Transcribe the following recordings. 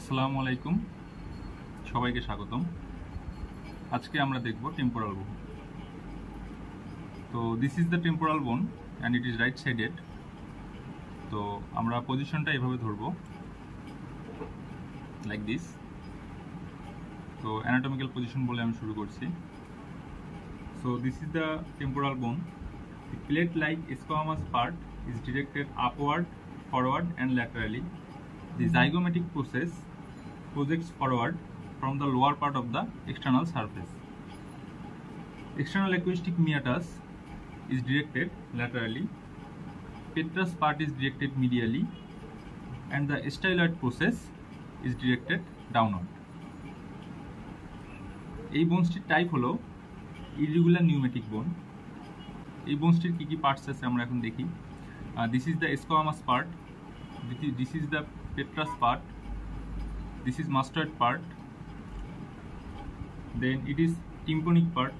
আসসালামু আলাইকুম, সবাইকে স্বাগতম। আজকে আমরা দেখব টেম্পোরাল বোন। তো দিস ইজ দ্য টেম্পোরাল বোন and it is right sided. তো আমরা পজিশনটা এভাবে ধরবো, লাইক দিস। তো অ্যানাটমিক্যাল পজিশন বলে আমি শুরু করছি। So this is the temporal বোন। The plate-like squamous part is directed upward, forward and laterally. The zygomatic process projects forward from the lower part of the external surface. External acoustic meatus is directed laterally. Petrous part is directed medially, and the styloid process is directed downward. এই বোনসটির type হলো irregular pneumatic বোন। এই বোনসটির কি কি parts আছে আমরা এখন দেখি। This is the squamous part, this is the petrous part, this is mastoid part, then it is tympanic part,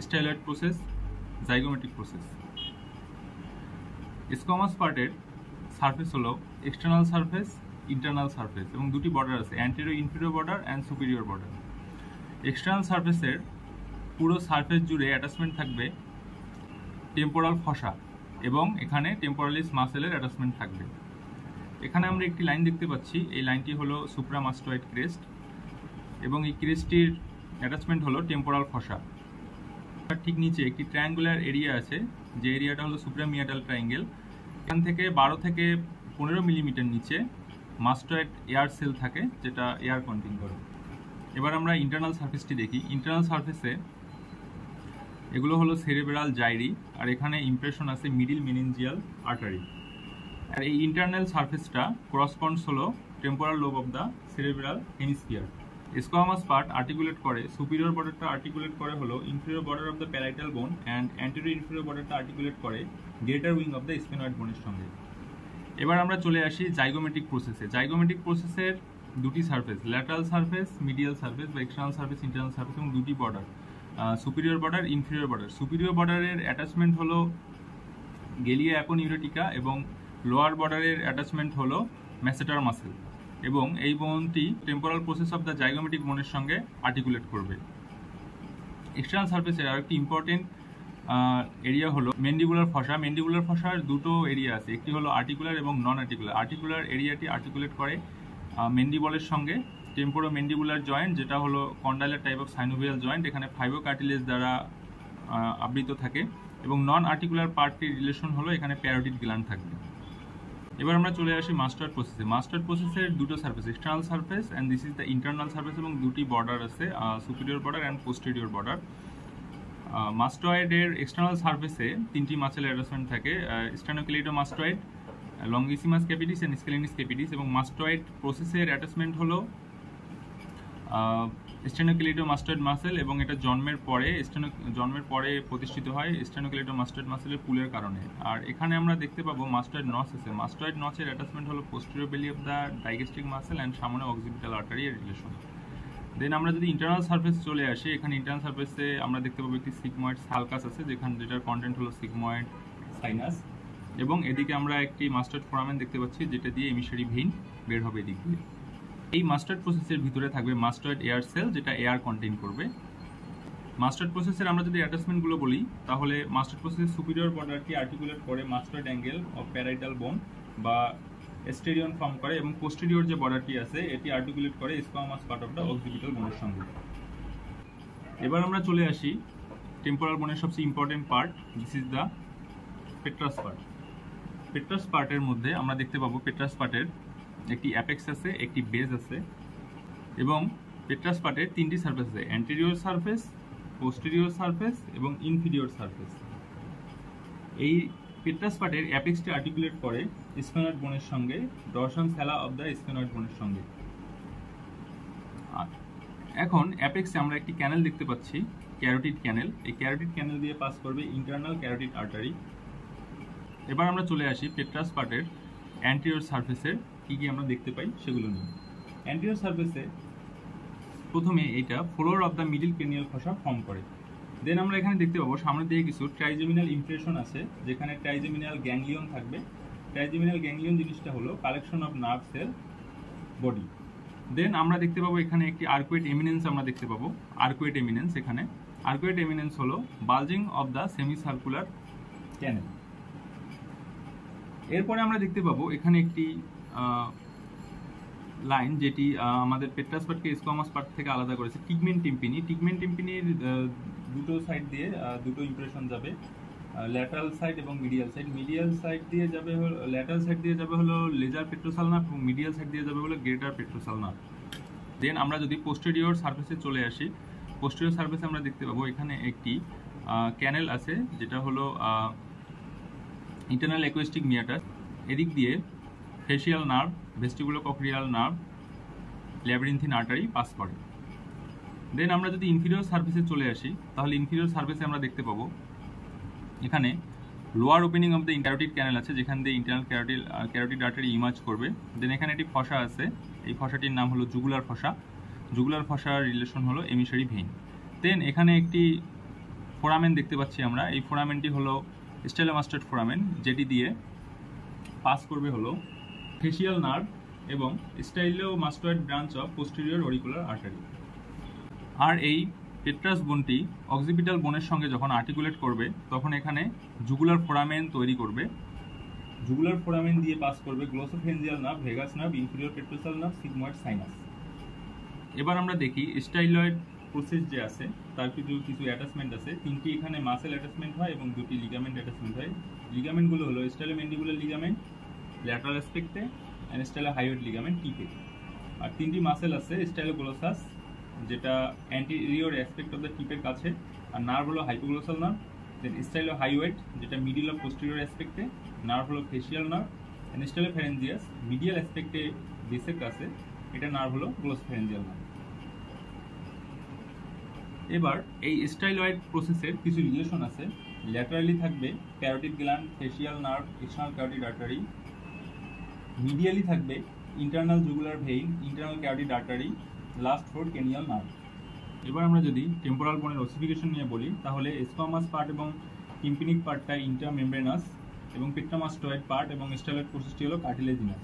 styloid process, zygomatic process. Squamous part এর সারফেস হলো এক্সটার্নাল সারফেস, ইন্টারনাল সারফেস এবং দুটি border আছে, anterior inferior border and superior border. External সারফেসের পুরো surface জুড়ে attachment থাকবে temporal ফসা এবং এখানে টেম্পোরালিস মাসেলের অ্যাটাচমেন্ট থাকবে। এখানে আমরা একটি লাইন দেখতে পাচ্ছি, এই লাইনটি হলো সুপ্রামাস্টয়েড ক্রেস্ট এবং এই ক্রেস্টটির অ্যাটাচমেন্ট হলো টেম্পোরাল ফসা। ঠিক নিচে একটি ট্রায়াঙ্গুলার এরিয়া আছে, যে এরিয়াটা হলো সুপ্রামিয়াটাল ট্রায়াঙ্গেল। এখান থেকে 12 থেকে 15 মিলিমিটার নিচে মাস্টয়েড এয়ার সেল থাকে, যেটা এয়ার কন্টেইন করে। এবার আমরা ইন্টারনাল সারফেসটি দেখি। ইন্টারনাল সারফেসে এগুলো হলো সেরেব্রাল জাইরি, আর এখানে ইমপ্রেশন আছে মিডিল মেনিনজিয়াল আর্টারি। আর এই ইন্টারনাল সারফেসটা করসপন্ডস হলো temporal lobe of the cerebral hemisphere. Squamous part articulate করে, সুপিরিয়র বর্ডারটা আর্টিকুলেট করে হলো inferior border of the parietal বোন অ্যান্ড অ্যান্টেরিয়র ইনফেরিয়র বর্ডারটা আর্টিকুলেট করে greater wing of the sphenoid বোনের সঙ্গে। এবার আমরা চলে আসি জাইগোমেটিক প্রসেসে। জাইগোমেটিক প্রসেসের দুটি surface, lateral surface, medial surface বা এক্সটার্নাল সারফেস, ইন্টারনাল সারফেস এবং দুটি border, superior border, inferior border. Superior বর্ডারের অ্যাটাচমেন্ট হলো গেলিয়া অ্যাপোনিউরেটিকা এবং লোয়ার বর্ডারের অ্যাটাচমেন্ট হলো ম্যাসেটার মাসেল এবং এই বোনটি temporal process of the zygomatic বোনের সঙ্গে আর্টিকুলেট করবে। এক্সটার্নাল সারফেসের আরেকটি ইম্পর্টেন্ট এরিয়া হলো মেন্ডিবুলার ফসা। মেন্ডিবুলার ফসার দুটো এরিয়া আছে, একটি হলো আর্টিকুলার এবং নন আর্টিকুলার। আর্টিকুলার এরিয়াটি আর্টিকুলেট করে মেন্ডিবলের সঙ্গে টেম্পোরো মেন্ডিবুলার জয়েন্ট, যেটা হলো condylar type of synovial joint, এখানে ফাইব্রোকার্টিলেজ দ্বারা আবৃত থাকে এবং নন আর্টিকুলার পার্টটির রিলেশন হলো এখানে প্যারোটিড গ্ল্যান্ড থাকবে। এবার আমরা চলে আসি মাস্টার্ড প্রসেসে। মাস্টার্ড প্রসেসের দুটো surface, external surface and this is the internal surface এবং দুটি বর্ডার আছে, superior border and posterior border. মাস্টয়েডের এক্সটার্নাল সারফেসে তিনটি মাসেলের অ্যাটাচমেন্ট থাকে, sternocleidomastoid, longissimus capitis and scalenus capitis. এবং মাস্টয়েড প্রসেসের অ্যাটাচমেন্ট হলো স্টেনোক্লেইডোমাস্টয়েড মাসেল এবং এটা জন্মের পরে প্রতিষ্ঠিত হয় স্টেনোক্লেইডোমাস্টয়েড মাসেলের পুলের কারণে। আর এখানে আমরা দেখতে পাবো মাস্টয়েড নচ আছে। মাস্টয়েড নচের অ্যাটাচমেন্ট হলো posterior belly of the digastric muscle and সামনে অক্সিপিটাল আর্টারি এর রিলেশন। দেন আমরা যদি ইন্টারনাল সারফেস চলে আসি, এখানে ইন্টারনাল সারফেসে আমরা দেখতে পাবো একটি সিগময়েড সালকাস আছে, যেটার কন্টেন্ট হলো সিগময়েড সাইনাস এবং এদিকে আমরা একটি মাস্টার্ড ফোরামেন দেখতে পাচ্ছি, যেটা দিয়ে এমিসারি ভেইন বের হবে এদিক দিয়ে। এই মাস্টার্ড প্রসেসের ভিতরে থাকবে মাস্টার্ড এয়ার সেল, যেটা এয়ার কন্টেইন করবে। মাস্টার্ড প্রসেসের আমরা যদি অ্যাটাচমেন্টগুলো বলি, তাহলে মাস্টার্ড প্রসেসের সুপিরিয়র বর্ডারটি আর্টিকুলেট করে মাস্টার্ড অ্যাঙ্গেল অফ প্যারাইটাল বোন বা এস্টেরিয়ন ফর্ম করে এবং পোস্টেরিয়র যে বর্ডারটি আছে এটি আর্টিকুলেট করে squamous part of the occipital বোনের সঙ্গে। এবার আমরা চলে আসি টেম্পোরাল বোনের সবচেয়ে important part, this is the petrous part. Petrous পার্টের মধ্যে আমরা দেখতে পাবো পেট্রাস পার্টের একটি অ্যাপেক্স আছে, একটি বেজ আছে এবং পেট্রাস পার্টের তিনটি সারফেস আছে, অ্যান্টেরিয়র সারফেস, পোস্টেরিয়র সারফেস এবং ইনফিরিয়র সারফেস। এই পেট্রাস পার্টের অ্যাপেক্সটি আর্টিকুলেট করে স্ফেনয়েড বোনের সঙ্গে, ডরসাম স্যালা অফ দ্য স্ফেনয়েড বোনের সঙ্গে। এখন অ্যাপেক্সে আমরা একটি ক্যানেল দেখতে পাচ্ছি, ক্যারোটিড ক্যানেল। এই ক্যারোটিড ক্যানেল দিয়ে পাস করবে ইন্টারনাল ক্যারোটিড আর্টারি। এবার আমরা চলে আসি পেট্রাস পার্টের অ্যান্টেরিয়র সারফেসের কি কি আমরা দেখতে পাই সেগুলো নিয়ে। অ্যান্টেরিয়র সারফেসে প্রথমে এটা floor of the middle cranial fossa form করে। দেন আমরা এখানে দেখতে পাবো সামনের দিকে কিছু ট্রাইজেমিনাল ইমপ্রেশন আছে, যেখানে ট্রাইজেমিনাল গ্যাংলিয়ন থাকবে। ট্রাইজেমিনাল গ্যাংলিয়ন জিনিসটা হলো collection of nerve cell body. Then আমরা দেখতে পাবো এখানে একটি আর্কুয়েট এমিনেন্স আমরা দেখতে পাবো। আর্কুয়েট এমিনেন্স, এখানে আর্কুয়েট এমিনেন্স হলো bulging of the semi circular ক্যানেল। এরপরে আমরা দেখতে পাবো এখানে একটি লাইন যেটি আমাদের পেট্রাস পার্টকে স্কোয়ামাস পার্ট থেকে আলাদা করেছে, টিগমেন্ট টিম্পিনি। টিগমেন্ট টিম্পিনির দুটো সাইড দিয়ে দুটো ইমপ্রেশন যাবে, ল্যাটারাল সাইড এবং মিডিয়াল সাইড। মিডিয়াল সাইড দিয়ে যাবে হলো, ল্যাটারাল সাইড দিয়ে যাবে হলো লেজার পেট্রোসাল নার্ভ এবং মিডিয়াল সাইড দিয়ে যাবে হলো গ্রেটার পেট্রোসাল নার্ভ। দেন আমরা যদি পোস্টেরিয়র সার্ফেসে চলে আসি, পোস্টেরিয়র সার্ফেসে আমরা দেখতে পাবো এখানে একটি ক্যানেল আছে যেটা হলো ইন্টারনাল অ্যাকুয়েস্টিক মিয়াটাস। এদিক দিয়ে facial nerve, vestibulocochlear nerve, labyrinthine artery pass করে। দেন আমরা যদি ইনফিরিয়র সার্ফেসে চলে আসি, তাহলে ইনফিরিয়র সার্ফেসে আমরা দেখতে পাবো এখানে lower opening of the carotid canal আছে, যেখান দিয়ে ইন্টারনাল ক্যারোটিড আর্টারি ইমার্জ করবে। দেন এখানে একটি ফসা আছে, এই ফসাটির নাম হলো জুগুলার ফসা। জুগুলার ফসার রিলেশন হলো এমিসারি ভেইন। দেন এখানে একটি ফোরামেন দেখতে পাচ্ছি আমরা, এই ফোরামেনটি হলো স্টাইলোমাস্টয়েড ফোরামেন, যেটি দিয়ে পাস করবে হলো ফেসিয়াল নার্ভ এবং stylomastoid branch of posterior auricular artery. আর এই পেট্রাস বোনটি অক্সিপিটাল বোনের সঙ্গে যখন আর্টিকুলেট করবে তখন এখানে জুগুলার ফোরামেন তৈরি করবে। জুগুলার ফোরামেন দিয়ে পাস করবে glossopharyngeal nerve, vagus nerve, inferior petrosal nerve, sigmoid sinus. এবার আমরা দেখি স্টাইলয়েড প্রসেস যে আছে তার কিছু অ্যাটাচমেন্ট আছে। তিনটি এখানে মাসেল অ্যাটাচমেন্ট হয় এবং দুটি লিগামেন্ট অ্যাটাচমেন্ট হয়। লিগামেন্টগুলো হলো স্টাইলোম্যান্ডিবুলার লিগামেন্ট ল্যাটারাল অ্যাসপেক্টে অ্যান্ড স্টাইলোহাইওয়েড লিগামেন্ট টিপে। আর তিনটি মাসেল আছে স্টাইলোগ্লোসাস, যেটা অ্যান্টিরিয়র অ্যাসপেক্ট অফ দ্য টিপের কাছে, আর নার্ভ হলো হাইপোগ্লোসাল নার্ভ। দেন স্টাইলোহাইওয়েড, যেটা মিডিল অফ পোস্টেরিয়র অ্যাসপেক্টে, নার্ভ হলো ফেসিয়াল নার্ভ। অ্যান্ড স্টাইলোফ্যারেঞ্জিয়াস মিডিয়াল অ্যাসপেক্টে বেসের কাছে, এটা নার্ভ হলো গ্লোসোফ্যারেঞ্জিয়াল নার্ভ। এবার এই স্টাইলয়েড প্রসেসের কিছু রিলেশন আছে। ল্যাটারালি থাকবে carotid gland, facial nerve, external carotid artery. Medially থাকবে internal jugular vein, internal carotid artery, last four cranial nerve. এবার আমরা যদি টেম্পোরাল বোনের ওসিফিকেশন নিয়ে বলি, তাহলে স্কোয়ামাস পার্ট এবং টিম্পিনিক পার্টটা ইন্টারমেমব্রেনাস এবং পেট্রামাস্টয়েড পার্ট এবং স্টাইলয়েড প্রসেসটি হলো কার্টিলেজিনাস।